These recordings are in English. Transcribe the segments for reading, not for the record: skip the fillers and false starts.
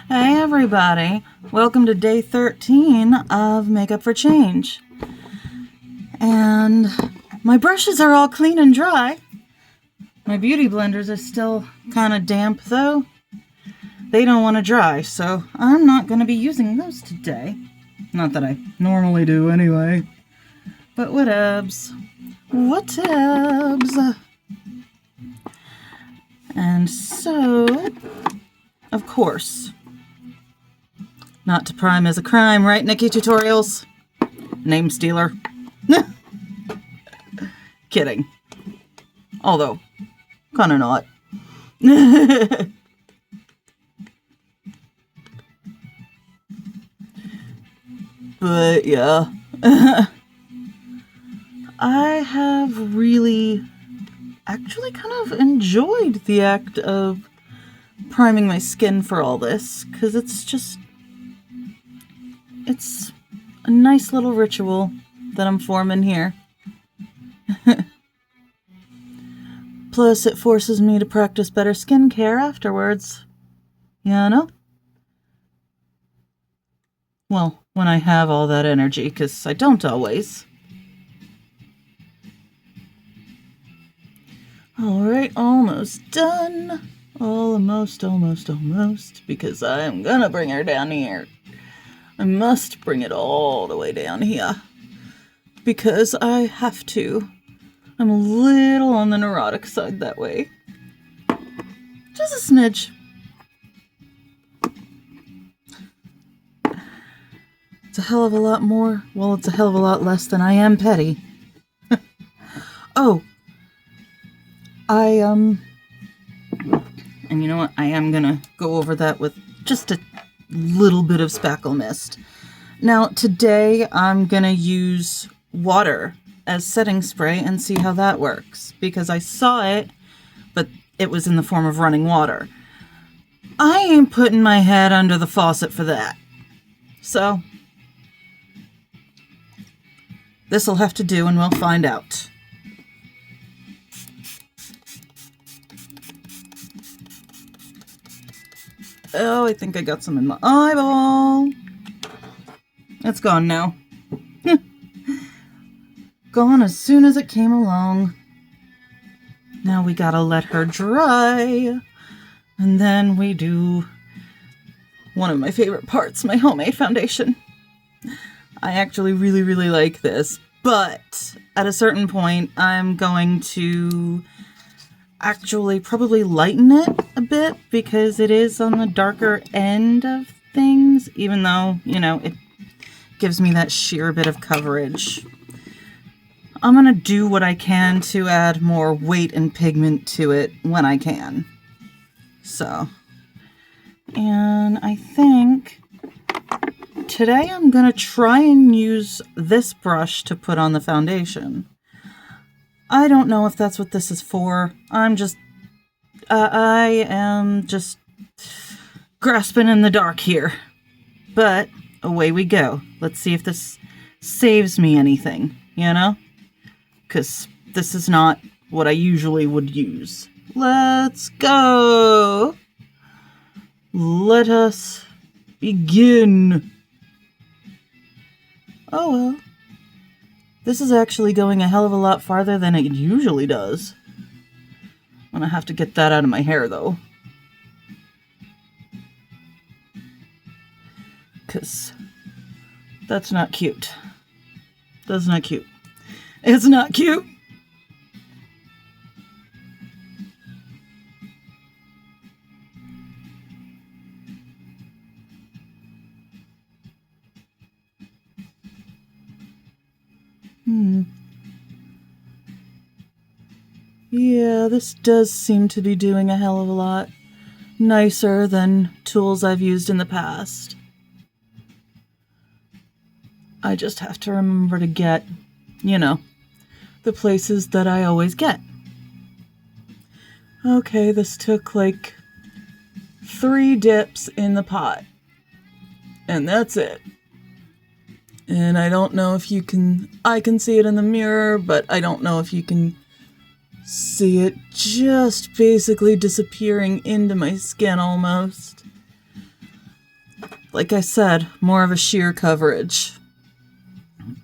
Hey everybody, welcome to day 13 of Makeup for Change. And my brushes are all clean and dry. My beauty blenders are still kind of damp though. They don't want to dry, so I'm not going to be using those today. Not that I normally do anyway. But whatevs. Whatevs. And so, of course, not to prime is a crime, right, Nikki Tutorials? Name stealer. Kidding. Although, kinda not. But yeah. I have really actually kind of enjoyed the act of priming my skin for all this, because it's a nice little ritual that I'm forming here. Plus, it forces me to practice better skincare afterwards. You know? Well, when I have all that energy, because I don't always. Alright, almost done. Almost, because I'm gonna bring her down here. I must bring it all the way down here. Because I have to. I'm a little on the neurotic side that way. Just a smidge. It's a hell of a lot more. Well, it's a hell of a lot less than I am petty. Oh. And you know what? I am gonna go over that with just a little bit of spackle mist. Now, today I'm gonna use water as setting spray and see how that works, because I saw it, but it was in the form of running water. I ain't putting my head under the faucet for that. So, this'll have to do and we'll find out. Oh, I think I got some in my eyeball. It's gone now. Gone as soon as it came along. Now we gotta let her dry. And then we do one of my favorite parts, my homemade foundation. I actually really like this, but at a certain point I'm going to actually probably lighten it a bit, because it is on the darker end of things, even though, you know, it gives me that sheer bit of coverage. I'm gonna do what I can to add more weight and pigment to it when I can. So, and I think today I'm gonna try and use this brush to put on the foundation. I don't know if that's what this is for. I am just grasping in the dark here. But away we go. Let's see if this saves me anything, you know? Because this is not what I usually would use. Let's go! Let us begin. Oh well. This is actually going a hell of a lot farther than it usually does. I'm gonna have to get that out of my hair, though. Because that's not cute. That's not cute. It's not cute! Yeah, this does seem to be doing a hell of a lot nicer than tools I've used in the past. I just have to remember to get, you know, the places that I always get. Okay, this took like 3 dips in the pot. And that's it. And I don't know if I can see it in the mirror, but I don't know if you can see it just basically disappearing into my skin almost. Like I said, more of a sheer coverage.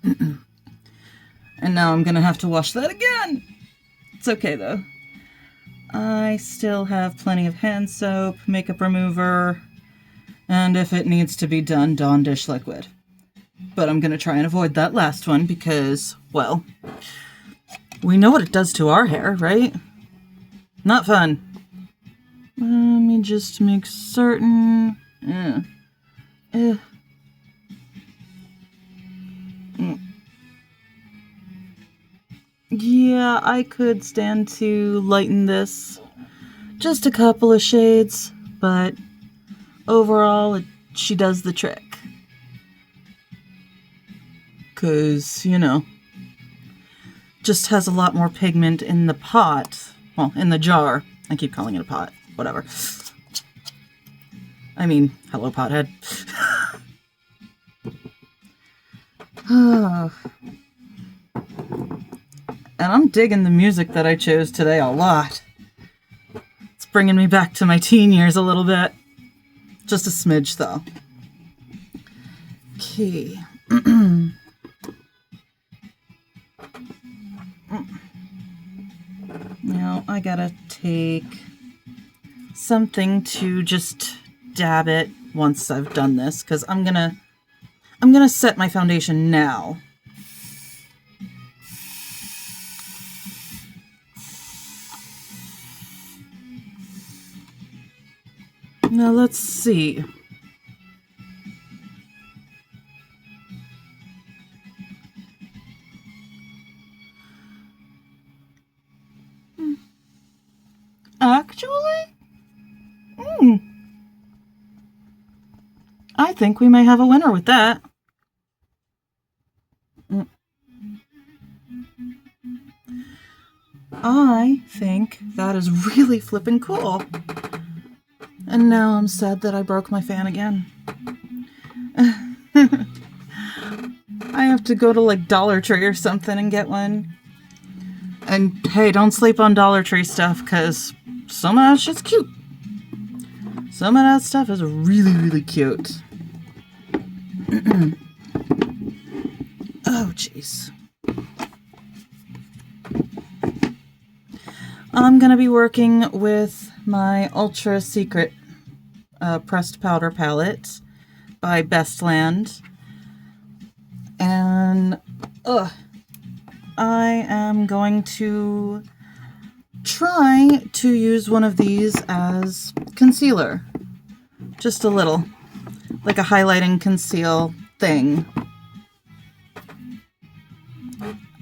And now I'm gonna have to wash that again. It's okay though. I still have plenty of hand soap, makeup remover, and if it needs to be done, Dawn dish liquid. But I'm gonna try and avoid that last one because, well, we know what it does to our hair, right? Not fun. Let me just make certain. Yeah, I could stand to lighten this just a couple of shades, but overall, she does the trick. 'Cause, just has a lot more pigment in the pot. Well, in the jar. I keep calling it a pot. Whatever. I mean, hello, pothead. And I'm digging the music that I chose today a lot. It's bringing me back to my teen years a little bit. Just a smidge, though. Okay. Now I gotta take something to just dab it once I've done this, because I'm gonna set my foundation now. Now let's see. Actually? I think we may have a winner with that. I think that is really flippin' cool. And now I'm sad that I broke my fan again. I have to go to like Dollar Tree or something and get one. And hey, don't sleep on Dollar Tree stuff, because some of that shit's cute. Some of that stuff is really, really cute. Oh, jeez. I'm going to be working with my Ultra Secret pressed powder palette by Bestland. And I am going to try to use one of these as concealer. Just a little. Like a highlight and conceal thing.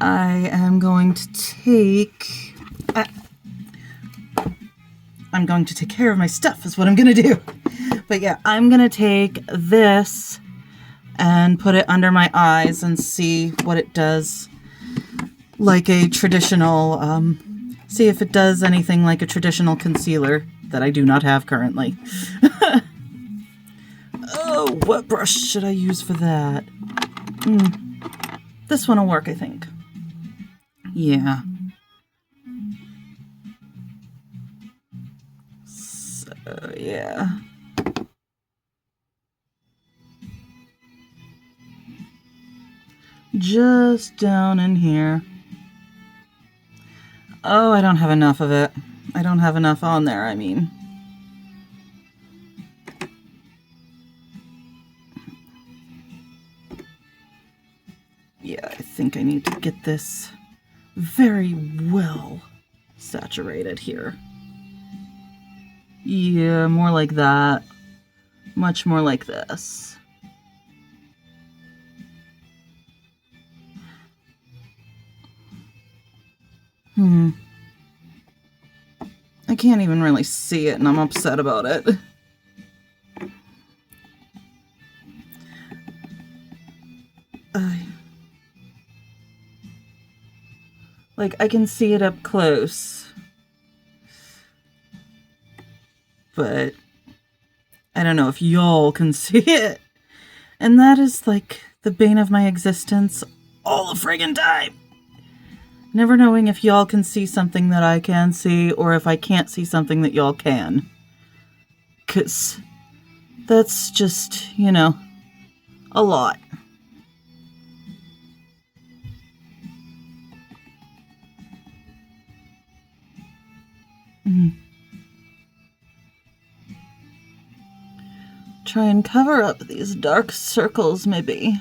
I am going to take... I'm going to take care of my stuff is what I'm going to do. But yeah, I'm going to take this and put it under my eyes and see what it does. Like a traditional, see if it does anything like a traditional concealer that I do not have currently. Oh, what brush should I use for that? This one will work, I think. Yeah. So, yeah. Just down in here. Oh, I don't have enough of it. I don't have enough on there, I mean. Yeah, I think I need to get this very well saturated here. Yeah, more like that. Much more like this. I can't even really see it, and I'm upset about it. Like, I can see it up close. But I don't know if y'all can see it. And that is, like, the bane of my existence all the friggin' time. Never knowing if y'all can see something that I can see, or if I can't see something that y'all can. 'Cause That's just, you know, a lot. Try and cover up these dark circles, maybe.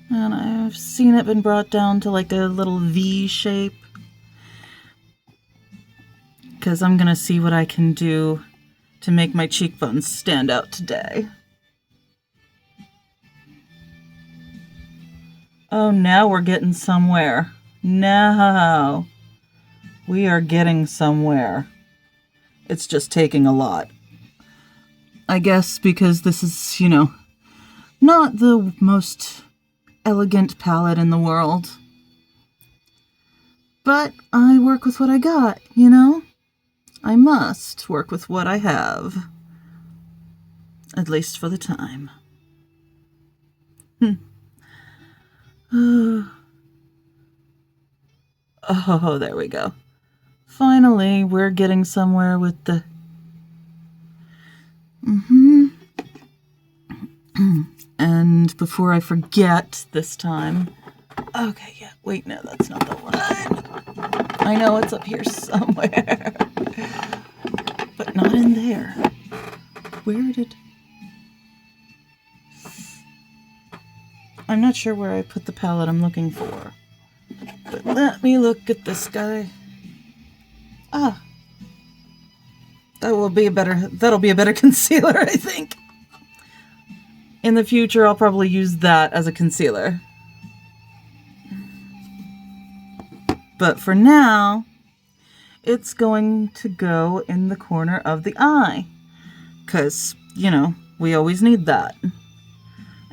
And I've seen it been brought down to like a little V shape. Because I'm going to see what I can do to make my cheekbones stand out today. Oh, now we're getting somewhere. Now we are getting somewhere. It's just taking a lot. I guess because this is, you know, not the most elegant palette in the world. But I work with what I got, you know? I must work with what I have. At least for the time. Oh, there we go. Finally, we're getting somewhere with the... And before I forget this time... Okay, yeah, wait, no, that's not the one. I know it's up here somewhere. But not in there. Where did... I'm not sure where I put the palette I'm looking for. But let me look at this guy. Ah. That'll be a better concealer, I think. In the future, I'll probably use that as a concealer. But for now, it's going to go in the corner of the eye. Because, you know, we always need that.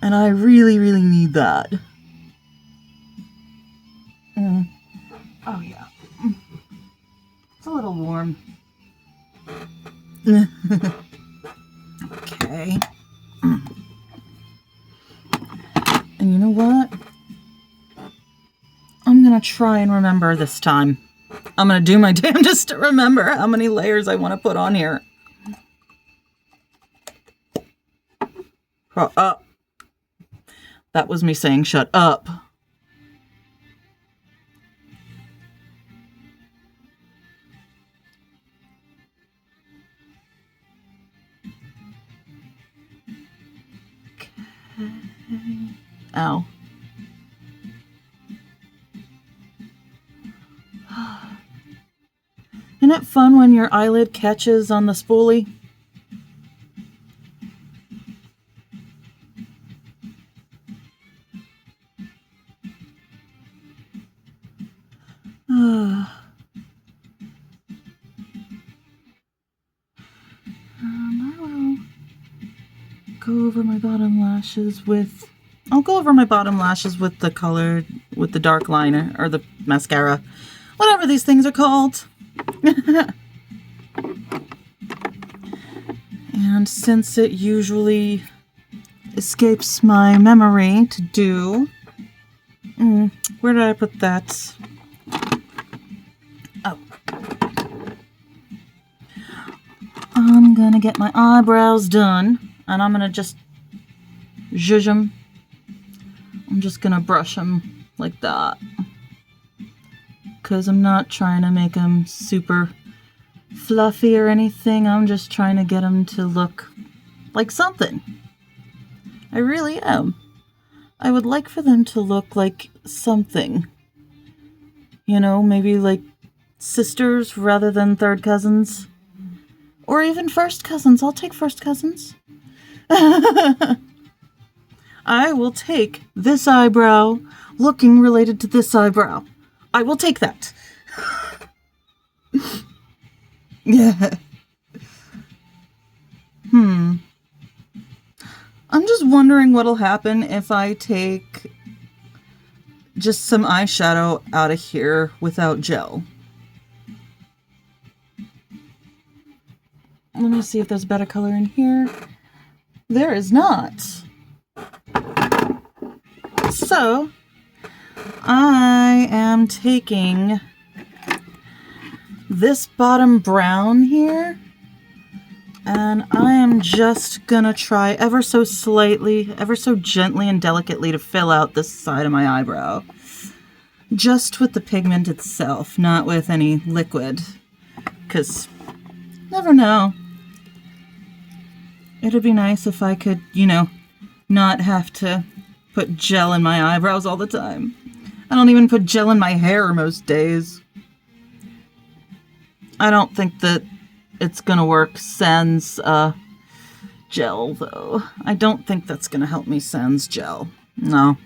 And I really, really need that. Oh, yeah. It's a little warm. Okay. And you know what? I'm gonna try and remember this time. I'm gonna do my damnedest to remember how many layers I want to put on here. Shut up. That was me saying shut up. Okay. Ow. Isn't it fun when your eyelid catches on the spoolie? I will go over my bottom lashes with... I'll go over my bottom lashes with the color, with the dark liner, or the mascara. Whatever these things are called. And since it usually escapes my memory to do... where did I put that? Oh. I'm gonna get my eyebrows done, and I'm gonna just zhuzh them. I'm just gonna brush them like that. Because I'm not trying to make them super fluffy or anything. I'm just trying to get them to look like something. I really am. I would like for them to look like something. You know, maybe like sisters rather than third cousins. Or even first cousins. I'll take first cousins. I will take this eyebrow looking related to this eyebrow. I will take that. Yeah. I'm just wondering what'll happen if I take just some eyeshadow out of here without gel. Let me see if there's better color in here. There is not. So, I am taking this bottom brown here And I am just gonna try ever so slightly, ever so gently and delicately to fill out this side of my eyebrow. Just with the pigment itself, not with any liquid. Because, never know. It'd be nice if I could, not have to put gel in my eyebrows all the time. I don't even put gel in my hair most days. I don't think that it's gonna work sans gel, though. I don't think that's gonna help me sans gel. No.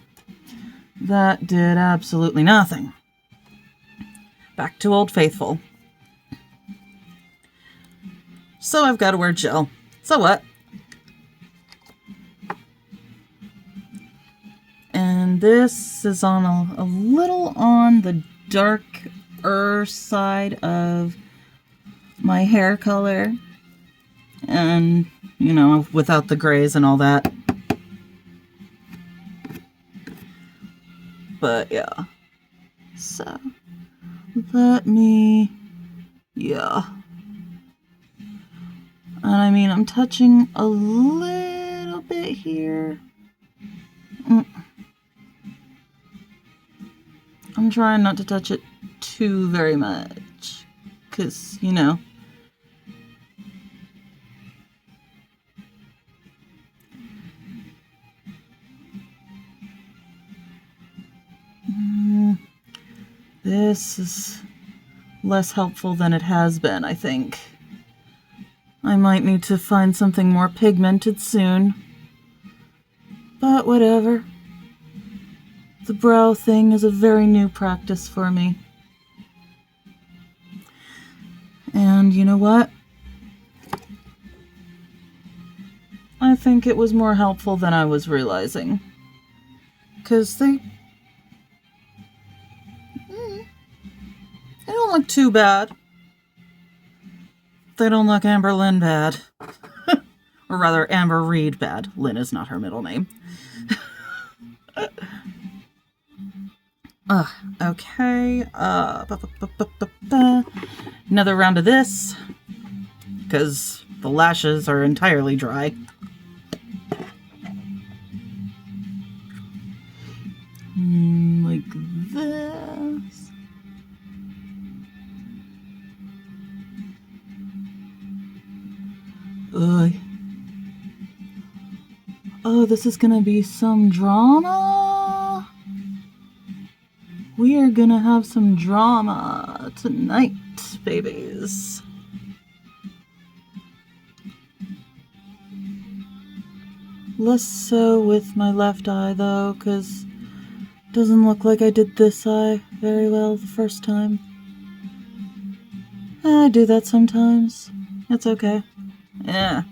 That did absolutely nothing. Back to Old Faithful. So I've got to wear gel. So what? And this is on a little on the darker side of my hair color. And, without the grays and all that. But yeah. So, let me, yeah. And I mean, I'm touching a little bit here. I'm trying not to touch it too very much. Because, this is less helpful than it has been, I think. I might need to find something more pigmented soon. But whatever. The brow thing is a very new practice for me. And you know what? I think it was more helpful than I was realizing. 'Cause they don't look too bad. They don't look Amber Lynn bad. Or rather, Amber Reed bad. Lynn is not her middle name. Okay. Another round of this. Because the lashes are entirely dry. Like this. Ugh. Oh, this is gonna be some drama. We are gonna have some drama tonight, babies. Less so with my left eye, though, because it doesn't look like I did this eye very well the first time. I do that sometimes. It's okay. Yeah.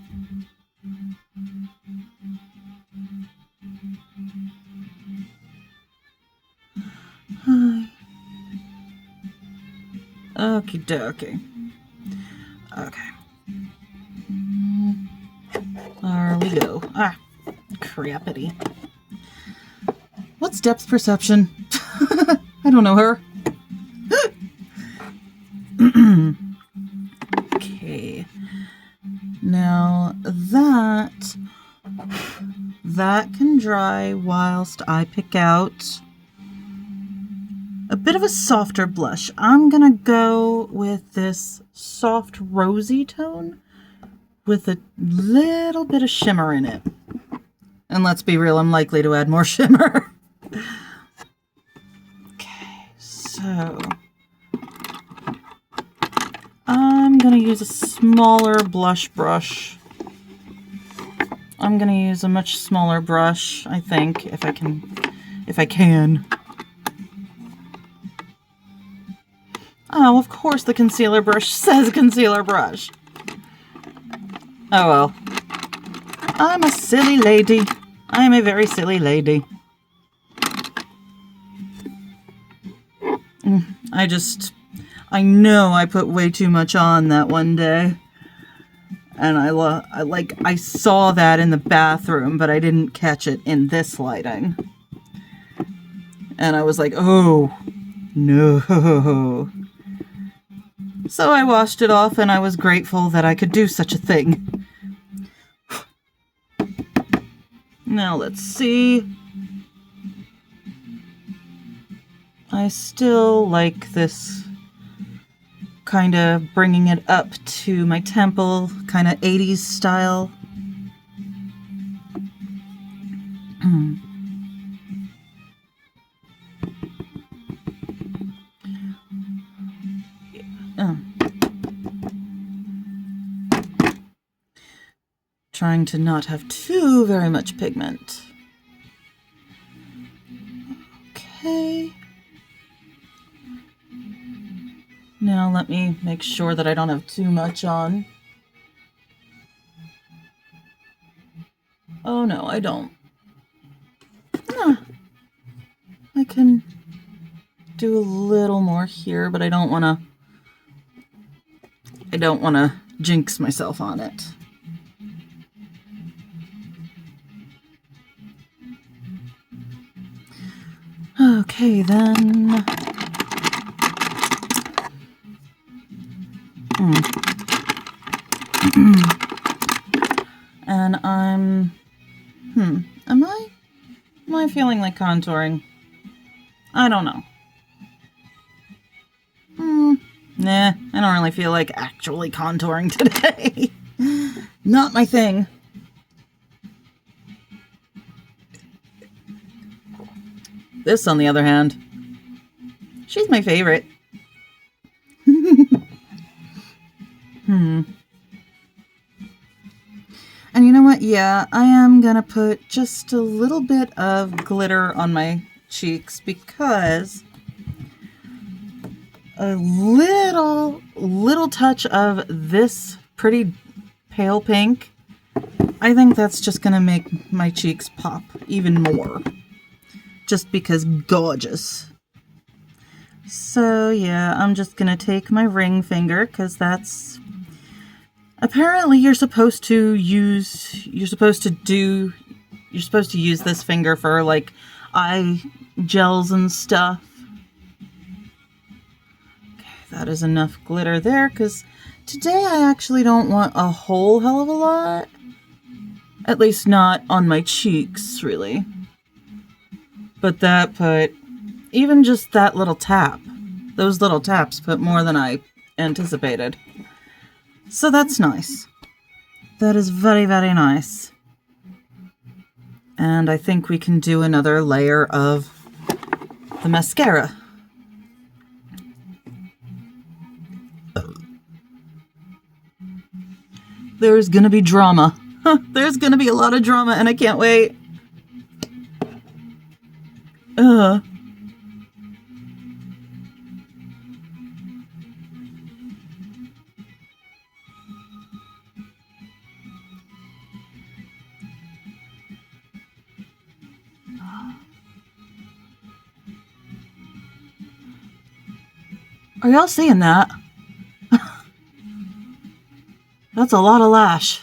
Okie dokie. Okay. There we go. Crappity. What's depth perception? I don't know her. Okay. Now that can dry whilst I pick out a bit of a softer blush. I'm gonna go with this soft rosy tone with a little bit of shimmer in it. And let's be real, I'm likely to add more shimmer. Okay, so I'm gonna use a smaller blush brush. I'm gonna use a much smaller brush, I think, if I can. Oh, of course the concealer brush says concealer brush. Oh well. I'm a silly lady. I am a very silly lady. I know I put way too much on that one day. And I saw that in the bathroom, but I didn't catch it in this lighting. And I was like, oh, no. So I washed it off, and I was grateful that I could do such a thing. Now let's see. I still like this kind of bringing it up to my temple, kind of 80s style. Trying to not have too very much pigment. Okay. Now let me make sure that I don't have too much on. Oh no, I don't. I can do a little more here, but I don't want to jinx myself on it. Okay, then. And I'm... Am I feeling like contouring? I don't know. Nah, I don't really feel like actually contouring today. Not my thing. This, on the other hand, she's my favorite. And you know what? Yeah, I am gonna put just a little bit of glitter on my cheeks because a little touch of this pretty pale pink, I think that's just gonna make my cheeks pop even more. Just because gorgeous. So yeah, I'm just gonna take my ring finger because that's apparently you're supposed to use this finger for like eye gels and stuff. Okay, that is enough glitter there because today I actually don't want a whole hell of a lot. At least not on my cheeks, really. But that put, even just that little tap, those little taps put more than I anticipated. So that's nice. That is very, very nice. And I think we can do another layer of the mascara. There's gonna be drama. There's gonna be a lot of drama and I can't wait. Are y'all seeing that? That's a lot of lash.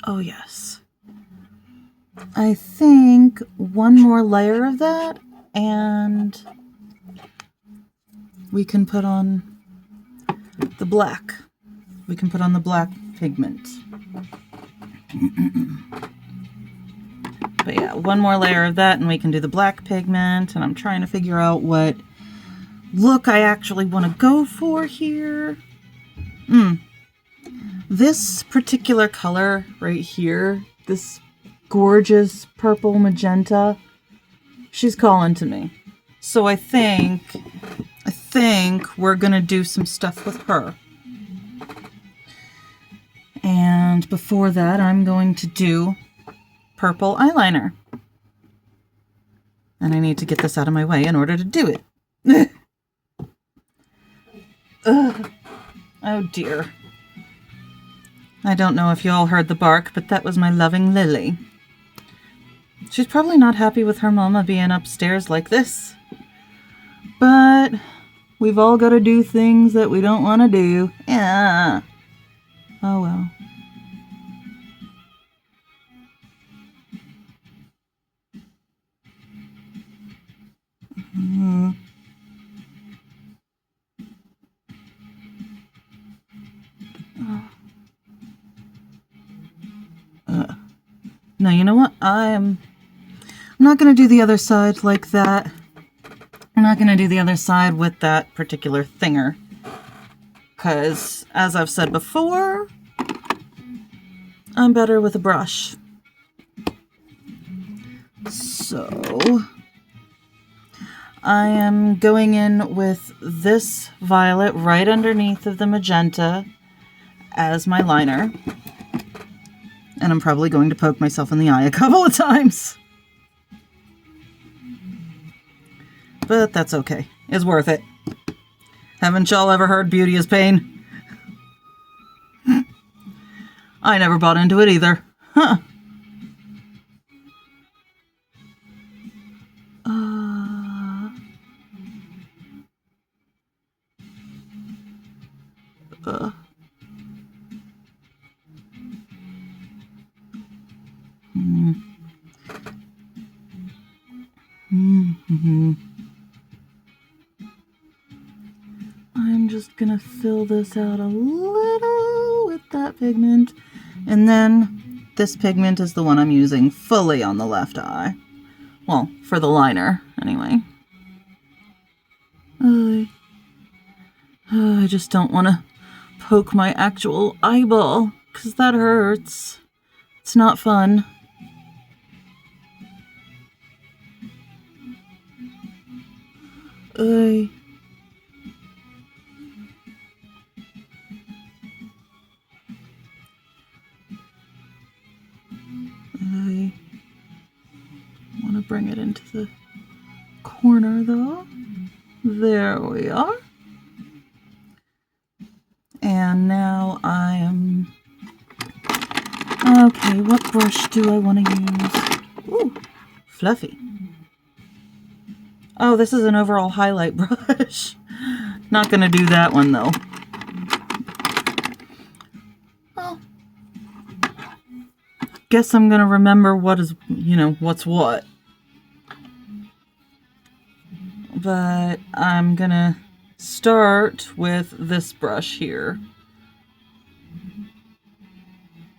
Oh yes. I think one more layer of that and we can put on the black. We can put on the black pigment. But yeah, one more layer of that and we can do the black pigment. And I'm trying to figure out what look I actually want to go for here. This particular color right here, this gorgeous purple magenta, she's calling to me. So I think we're gonna do some stuff with her. And before that, I'm going to do purple eyeliner. And I need to get this out of my way in order to do it. Oh dear. I don't know if you all heard the bark, but that was my loving Lily. She's probably not happy with her mama being upstairs like this. But we've all got to do things that we don't want to do. Yeah. Oh well. No, you know what? I'm not going to do the other side like that. I'm not going to do the other side with that particular thinger. Because, as I've said before, I'm better with a brush. So, I am going in with this violet right underneath of the magenta as my liner. And I'm probably going to poke myself in the eye a couple of times. But that's okay. It's worth it. Haven't y'all ever heard beauty is pain? I never bought into it either. Huh. I'm just gonna fill this out a little with that pigment. And then this pigment is the one I'm using fully on the left eye. Well, for the liner, anyway. I just don't want to poke my actual eyeball, because that hurts. It's not fun. I want to bring it into the corner, though. There we are. And now I am... Okay, what brush do I want to use? Ooh, fluffy. Oh, this is an overall highlight brush. Not going to do that one, though. Well, guess I'm going to remember what is, what's what. But I'm going to start with this brush here.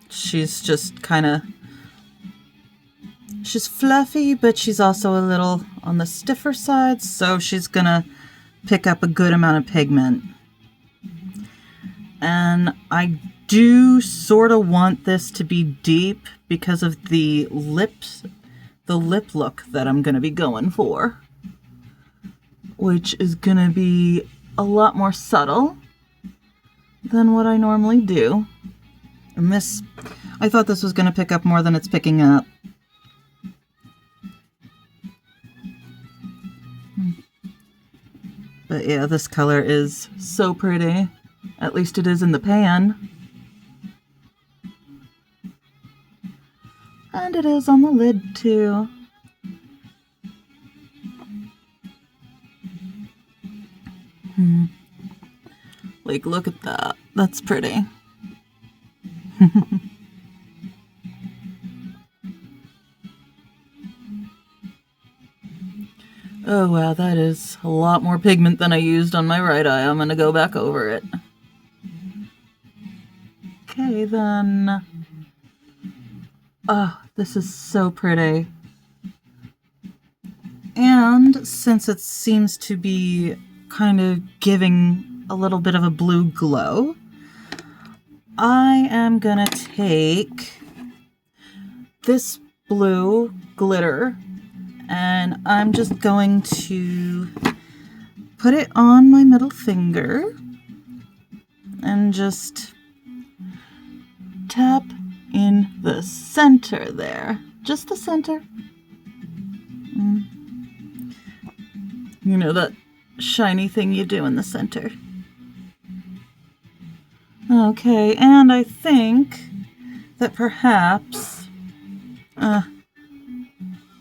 She's just kind of... She's fluffy, but she's also a little on the stiffer side, so she's going to pick up a good amount of pigment. And I do sort of want this to be deep because of the lip look that I'm going to be going for, which is going to be a lot more subtle than what I normally do. And this, I thought this was going to pick up more than it's picking up. But yeah, this color is so pretty. At least it is in the pan. And it is on the lid too. Like, look at that. That's pretty. Oh wow, that is a lot more pigment than I used on my right eye. I'm gonna go back over it. Okay, then. Oh, this is so pretty. And since it seems to be kind of giving a little bit of a blue glow, I am gonna take this blue glitter and I'm just going to put it on my middle finger and just tap in the center there. Just the center. You know, that shiny thing you do in the center. Okay, and I think that perhaps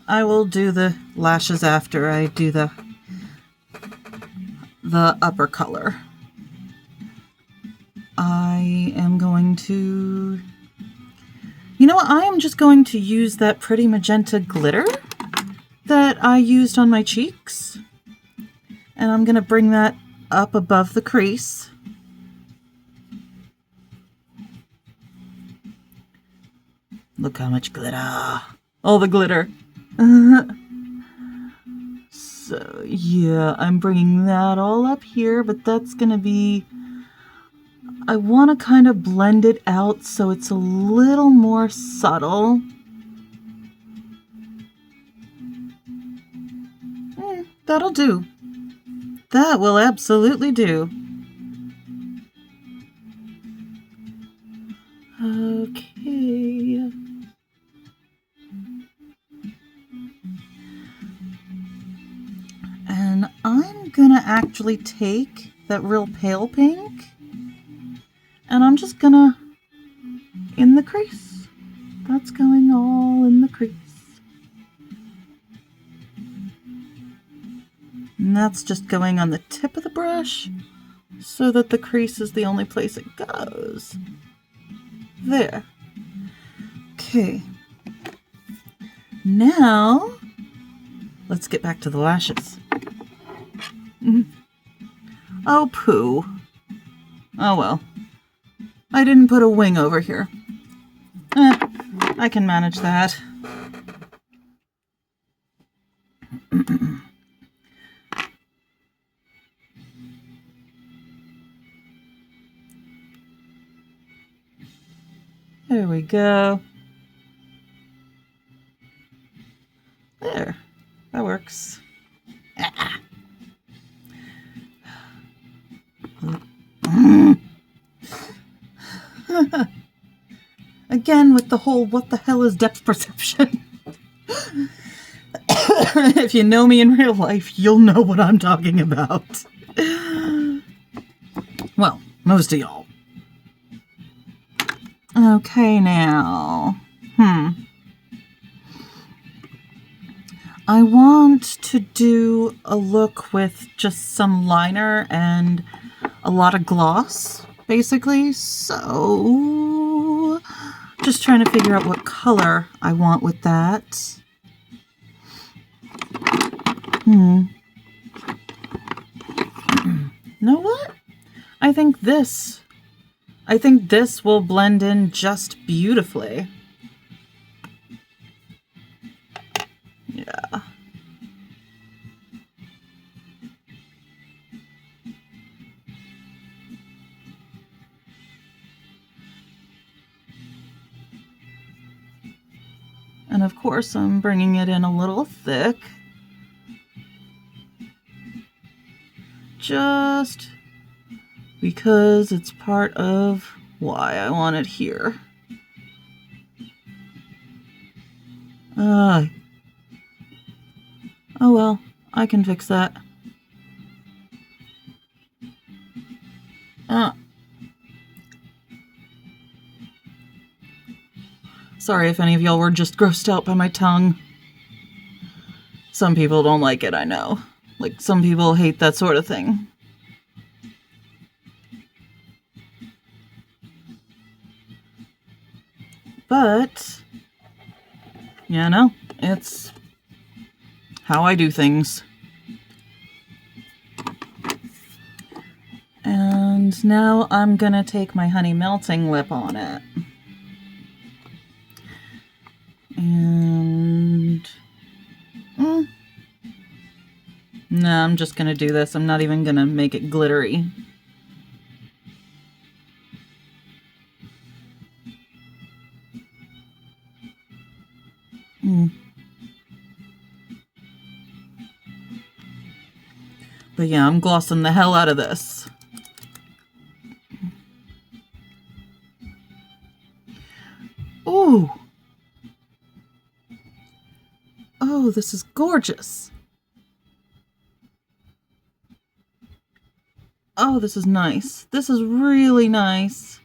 I will do the lashes after I do the upper color. I am going to... You know what? I am just going to use that pretty magenta glitter that I used on my cheeks. And I'm going to bring that up above the crease. Look how much glitter. All the glitter. So, yeah, I'm bringing that all up here, but that's going to be... I want to kind of blend it out so it's a little more subtle. That'll do. That will absolutely do. Okay. And I'm gonna actually take that real pale pink and I'm just gonna in the crease. That's going all in the crease. And that's just going on the tip of the brush so that the crease is the only place it goes. There. Okay. Now, let's get back to the lashes. Oh, poo. Oh, well. I didn't put a wing over here. I can manage that. There we go. There. That works. Again, with the whole what the hell is depth perception? If you know me in real life, you'll know what I'm talking about. Well, most of y'all. Okay, now. I want to do a look with just some liner and a lot of gloss, basically. So, just trying to figure out what color I want with that. Know what? I think this will blend in just beautifully. Yeah. And of course, I'm bringing it in a little thick. Just because it's part of why I want it here. Oh well, I can fix that. Sorry if any of y'all were just grossed out by my tongue. Some people don't like it, I know. Like, some people hate that sort of thing. But, you know, it's how I do things. And now I'm gonna take my honey melting lip on it. And... no, I'm just gonna do this. I'm not even gonna make it glittery. But yeah, I'm glossing the hell out of this. Ooh! Oh, this is gorgeous. Oh, this is nice. This is really nice.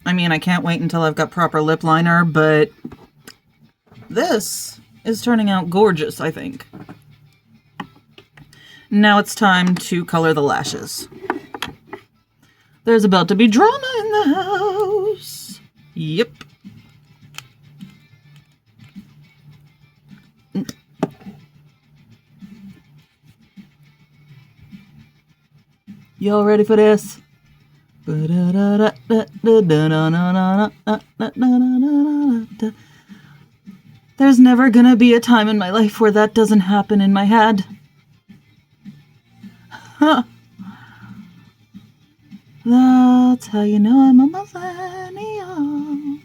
I mean, I can't wait until I've got proper lip liner, but this is turning out gorgeous, I think. Now it's time to color the lashes. There's about to be drama in the house. Yep. Y'all ready for this? There's never gonna be a time in my life where that doesn't happen in my head. That's how you know I'm a millennial.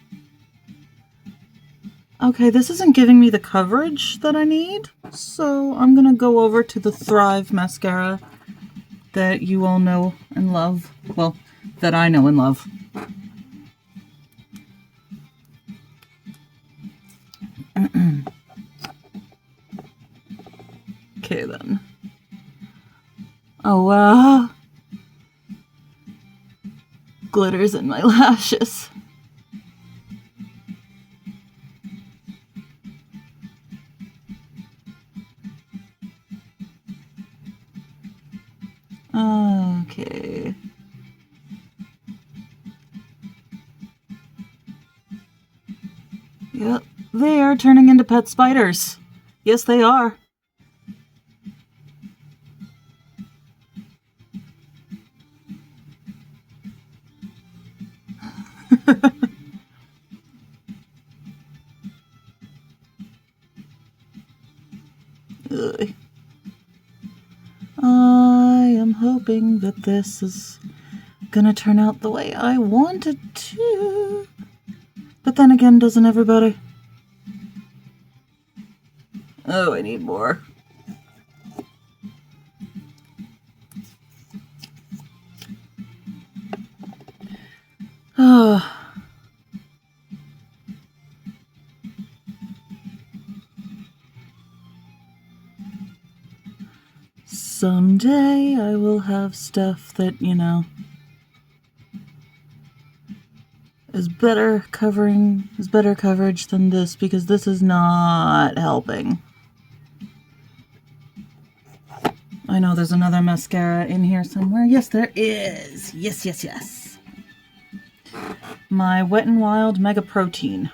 Okay, this isn't giving me the coverage that I need, so I'm gonna go over to the Thrive mascara that you all know and love. Well, that I know and love. Okay, then. Oh, wow. Glitters in my lashes. Okay. Yep, they are turning into pet spiders. Yes, they are. I am hoping that this is gonna turn out the way I want it to. But then again, doesn't everybody? Oh, I need more. Oh. Someday I will have stuff that, is better coverage than this, because this is not helping. I know there's another mascara in here somewhere. Yes, there is. Yes. My Wet n Wild Mega Protein.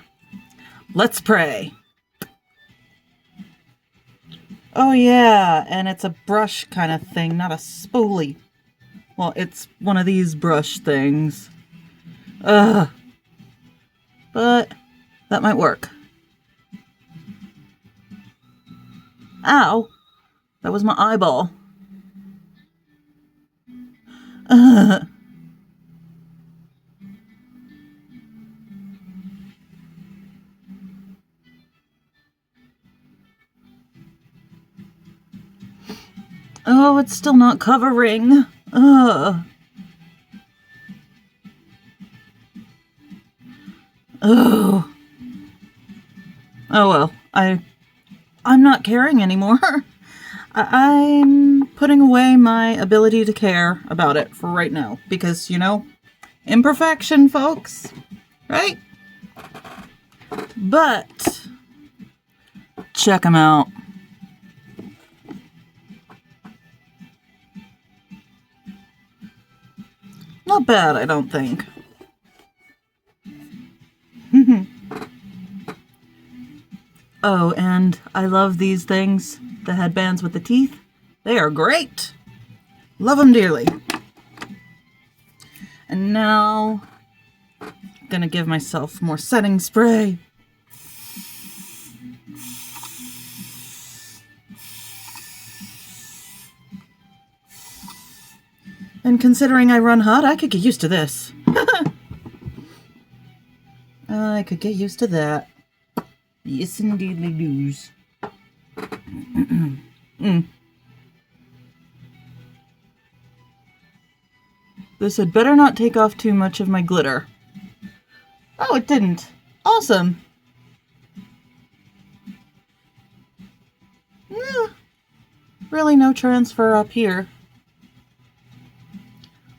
Let's pray. Oh yeah, and it's a brush kind of thing, not a spoolie. Well, it's one of these brush things. Ugh. But that might work. Ow! That was my eyeball. Ugh. Oh, it's still not covering. Ugh. Oh. Oh well, I'm not caring anymore. I'm putting away my ability to care about it for right now, because, imperfection, folks, right? But check them out. Not bad, I don't think. Oh, and I love these things, the headbands with the teeth. They are great. Love them dearly. And now, I'm gonna give myself more setting spray. And considering I run hot, I could get used to this. I could get used to that. Yes, indeed, they do. This had better not take off too much of my glitter. Oh, it didn't. Awesome. Really no transfer up here.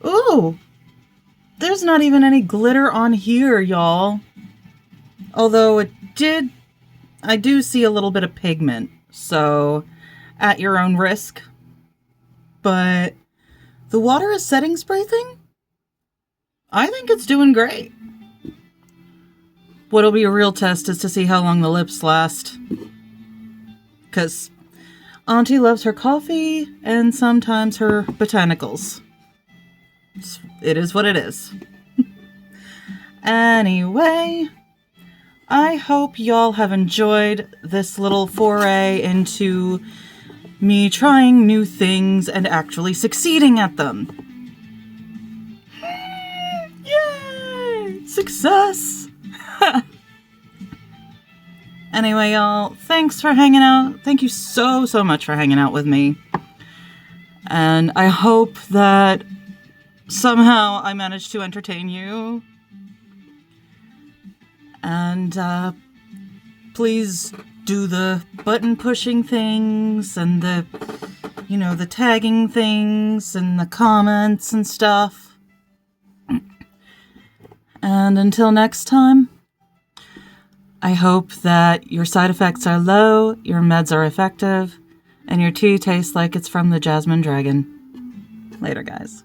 Ooh! There's not even any glitter on here, y'all. Although I do see a little bit of pigment, so at your own risk. But the water is setting spray thing? I think it's doing great. What'll be a real test is to see how long the lips last. 'Cause Auntie loves her coffee and sometimes her botanicals. It is what it is. Anyway, I hope y'all have enjoyed this little foray into me trying new things and actually succeeding at them. Yay! Success! Anyway, y'all, thanks for hanging out. Thank you so much for hanging out with me. And I hope that somehow I managed to entertain you. And please do the button pushing things and the tagging things and the comments and stuff. And until next time, I hope that your side effects are low, your meds are effective, and your tea tastes like it's from the Jasmine Dragon. Later, guys.